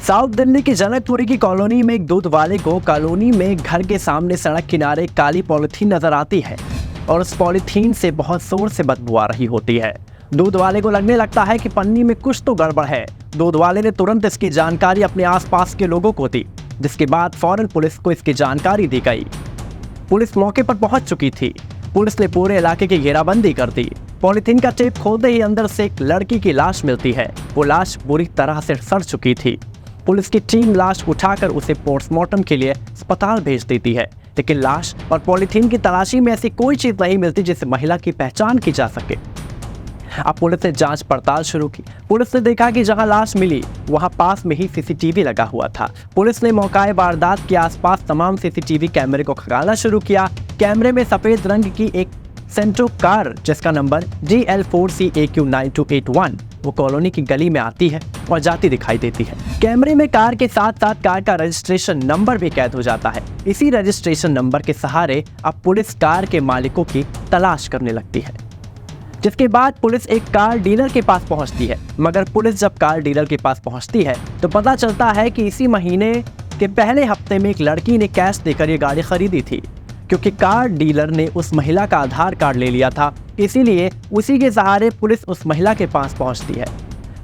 South Delhi की जनकपुरी की colony में एक दूध वाले को कॉलोनी में घर के सामने सड़क किनारे काली पॉलिथीन नजर आती है और उस पॉलिथीन से बहुत जोर से बदबू आ रही होती है। दूध वाले को लगने लगता है कि पन्नी में कुछ तो गड़बड़ है। दूध वाले ने तुरंत इसकी जानकारी अपने आसपास के लोगों को दी, जिसके बाद फौरन पुलिस को इसकी जानकारी दी गई। पुलिस मौके पर पहुंच चुकी थी। पुलिस ने पूरे इलाके की घेराबंदी कर दी। पॉलिथीन का टेप खोलते ही अंदर से एक लड़की की लाश मिलती है। वो लाश बुरी तरह से सड़ चुकी थी। पुलिस की टीम लाश उठाकर उसे पोस्टमार्टम के लिए अस्पताल भेज देती है, लेकिन लाश और पॉलिथीन की तलाशी में ऐसी कोई चीज नहीं मिलती जिससे महिला की पहचान की जा सके। अब पुलिस ने जांच पड़ताल शुरू की। पुलिस ने देखा कि जहां लाश मिली वहां पास में ही सीसीटीवी लगा हुआ था। पुलिस ने मौके वारदात के आसपास तमाम सीसीटीवी कैमरे को खंगालना शुरू किया। कैमरे में सफेद रंग की एक सेंट्रो कार जिसका नंबर GL4CAQ9281 वो कॉलोनी की गली में आती है और जाती दिखाई देती है। कैमरे में कार के साथ साथ कार का रजिस्ट्रेशन नंबर भी कैद हो जाता है। इसी रजिस्ट्रेशन नंबर के सहारे अब पुलिस कार के मालिकों की तलाश करने लगती है, जिसके बाद पुलिस एक कार डीलर के पास पहुंचती है। मगर पुलिस जब कार डीलर के पास पहुंचती है तो पता चलता है कि इसी महीने के पहले हफ्ते में एक लड़की ने कैश देकर ये गाड़ी खरीदी थी। क्योंकि कार डीलर ने उस महिला का आधार कार्ड ले लिया था, इसीलिए उसी के सहारे पुलिस उस महिला के पास पहुंचती है।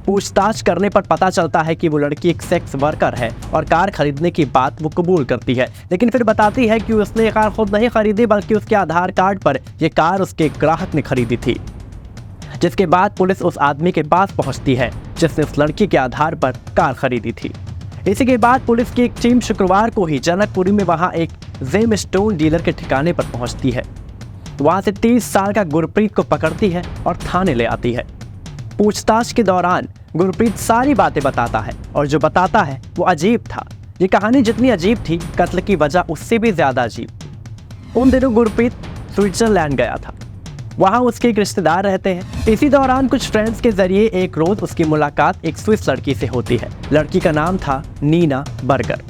पूछताछ करने पर पता चलता है कि वो लड़की एक सेक्स वर्कर है और कार खरीदने की बात वो कबूल करती है, लेकिन फिर बताती है कि उसने ये कार खुद नहीं खरीदी बल्कि उसके आधार कार्ड पर ये कार उसके ग्राहक ने खरीदी थी। जिसके बाद पुलिस उस आदमी के पास पहुंचती है जिसने उस लड़की के आधार पर कार खरीदी थी। इसी के बाद पुलिस की एक टीम शुक्रवार को ही जनकपुरी में वहां एक जेम स्टोन डीलर के ठिकाने पर पहुंचती है। वहां से 30 साल का गुरप्रीत को पकड़ती है और थाने ले आती है। पूछताछ के दौरान गुरप्रीत सारी बातें बताता है और जो बताता है वो अजीब था। ये कहानी जितनी अजीब थी, कत्ल की वजह उससे भी ज्यादा अजीब थी। उन दिनों गुरप्रीत स्विट्जरलैंड गया था। वहाँ उसके एक रिश्तेदार रहते हैं। इसी दौरान कुछ फ्रेंड्स के जरिए एक रोज उसकी मुलाकात एक स्विस लड़की से होती है। लड़की का नाम था नीना बर्गर।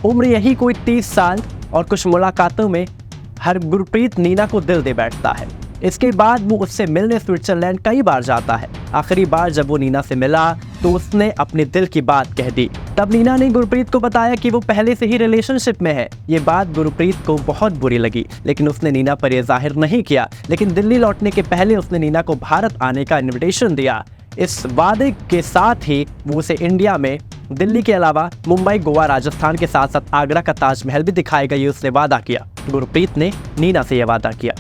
उम्र यही कोई 30 साल और कुछ मुलाकातों में हर गुरप्रीत नीना को दिल दे बैठता है। इसके बाद वो उससे मिलने स्विट्जरलैंड कई बार जाता है। आखिरी बार जब वो नीना से मिला तो उसने अपने दिल की बात कह दी। तब नीना ने गुरप्रीत को बताया कि वो पहले से ही रिलेशनशिप में है। ये बात गुरप्रीत को बहुत बुरी लगी, लेकिन उसने नीना पर यह जाहिर नहीं किया। लेकिन दिल्ली लौटने के पहले उसने नीना को भारत आने का इन्विटेशन दिया। इस वादे के साथ ही वो उसे इंडिया में दिल्ली के अलावा मुंबई, गोवा, राजस्थान के साथ साथ आगरा का ताजमहल भी दिखाएगा, ये उसने वादा किया। गुरप्रीत ने नीना से यह वादा किया।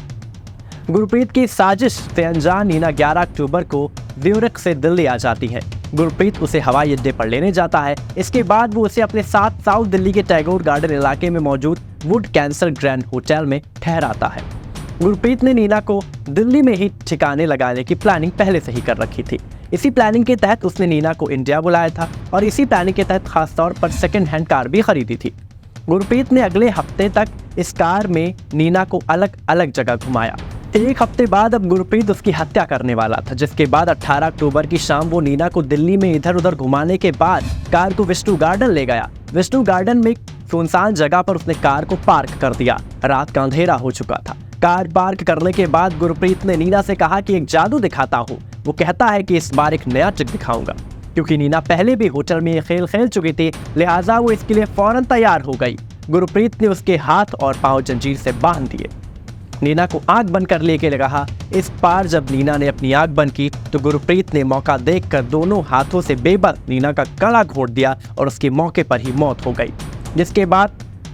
गुरप्रीत की साजिश से अनजान नीना 11 अक्टूबर को ज्यूरिख से दिल्ली आ जाती है। गुरप्रीत उसे हवाई अड्डे पर लेने जाता है। इसके बाद वो उसे अपने साथ साउथ दिल्ली के टैगोर गार्डन इलाके में मौजूद वुड कैंसल ग्रैंड होटल में ठहराता है। गुरप्रीत ने नीना को दिल्ली में ही ठिकाने लगाने की प्लानिंग पहले से ही कर रखी थी। इसी प्लानिंग के तहत उसने नीना को इंडिया बुलाया था और इसी प्लानिंग के तहत खासतौर पर सेकेंड हैंड कार भी खरीदी थी। गुरप्रीत ने अगले हफ्ते तक इस कार में नीना को अलग अलग जगह घुमाया। एक हफ्ते बाद अब गुरप्रीत उसकी हत्या करने वाला था, जिसके बाद 18 अक्टूबर की शाम वो नीना को दिल्ली में इधर उधर घुमाने के बाद कार को विष्णु गार्डन ले गया। विष्णु गार्डन में सुनसान जगह पर उसने कार को पार्क कर दिया। रात का अंधेरा हो चुका था। कार पार्क करने के बाद गुरप्रीत ने नीना से कहा कि एक जादू दिखाता हूँ। वो कहता है कि इस बार एक नया ट्रिक दिखाऊंगा। क्योंकि नीना पहले भी होटल में ये खेल खेल चुकी थी, लिहाजा वो इसके लिए फौरन तैयार हो गई। गुरप्रीत ने उसके हाथ और पांव जंजीर से बांध दिए। नीना को आंख बंद कर लेके कहा। इस बार जब नीना ने अपनी आंख बंद की तो गुरप्रीत ने मौका देखकर दोनों हाथों से बेबस नीना का गला घोंट दिया और उसकी मौके पर ही मौत हो गई। जिसके बाद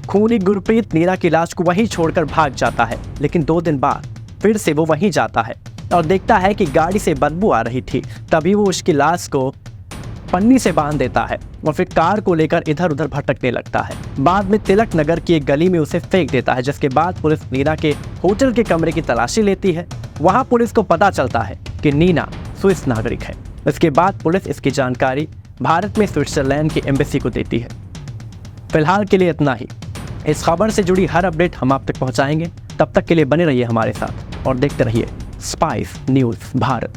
खूनी गुरप्रीत नीना की लाश को वहीं छोड़कर भाग जाता है। लेकिन 2 दिन बाद फिर से वो वहीं जाता है और देखता है कि गाड़ी से बदबू आ रही थी। तभी वो उसकी लाश को पन्नी से बांध देता है और फिर कार को लेकर इधर उधर भटकने लगता है। बाद में तिलक नगर की एक गली में उसे फेंक देता है। जिसके बाद पुलिस नीना के होटल के कमरे की तलाशी लेती है। वहां पुलिस को पता चलता है कि नीना स्विस नागरिक है। इसके बाद पुलिस इसकी जानकारी भारत में स्विट्जरलैंड की एम्बेसी को देती है। फिलहाल के लिए इतना ही। इस खबर से जुड़ी हर अपडेट हम आप तक पहुंचाएंगे। तब तक के लिए बने रहिए हमारे साथ और देखते रहिए स्पाइस न्यूज़ भारत।